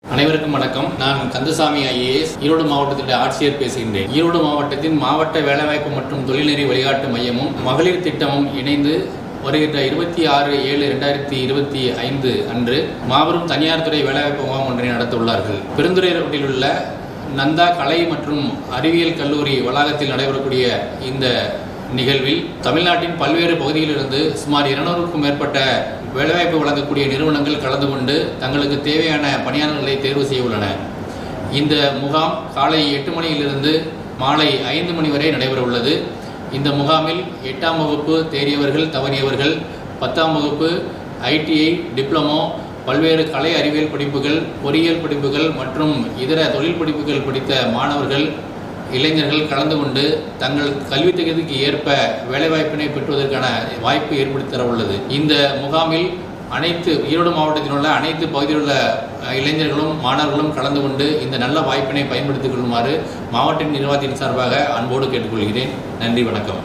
அனைவருக்கும் வணக்கம். நான் கந்தசாமி ஐஏஎஸ் ஈரோடு மாவட்டத்தின் ஆட்சியர் பேசுகின்றேன். ஈரோடு மாவட்டத்தின் மாவட்ட வேலைவாய்ப்பு மற்றும் தொழில்நெறி வழிகாட்டு மையமும் மகளிர் திட்டமும் இணைந்து வருகின்ற 26/7/2025 அன்று மாபெரும் தனியார் துறை வேலைவாய்ப்பு முகாம் ஒன்றை நடத்த உள்ளார்கள். பெருந்துறை ரோட்டில் உள்ள நந்தா கலை மற்றும் அறிவியல் கல்லூரி வளாகத்தில் நடைபெறக்கூடிய இந்த நிகழ்வில் தமிழ்நாட்டின் பல்வேறு பகுதிகளிலிருந்து சுமார் 200க்கும் மேற்பட்ட வேலைவாய்ப்பு வழங்கக்கூடிய நிறுவனங்கள் கலந்து கொண்டு தங்களுக்கு தேவையான பணியாளர்களை தேர்வு செய்ய உள்ளன. இந்த முகாம் காலை 8 மணியிலிருந்து மாலை 5 மணி வரை நடைபெற உள்ளது. இந்த முகாமில் 8ஆம் வகுப்பு தேறியவர்கள் தவறியவர்கள், 10ஆம் வகுப்பு, ITI, டிப்ளமோ, பல்வேறு கலை அறிவியல் படிப்புகள், பொறியியல் படிப்புகள் மற்றும் இதர தொழில் படிப்புகள் படித்த மாணவர்கள், இளைஞர்கள் கலந்து கொண்டு தங்கள் கல்வி தகுதிக்கு ஏற்ப வேலைவாய்ப்பினை பெற்றுவதற்கான வாய்ப்பு ஏற்படுத்தி தர உள்ளது. இந்த முகாமில் ஈரோடு மாவட்டத்தில் உள்ள அனைத்து பகுதியில் உள்ள இளைஞர்களும் மாணவர்களும் கலந்து கொண்டு இந்த நல்ல வாய்ப்பினை பயன்படுத்திக் கொள்ளுமாறு மாவட்ட நிர்வாகத்தின் சார்பாக அன்போடு கேட்டுக்கொள்கிறேன். நன்றி, வணக்கம்.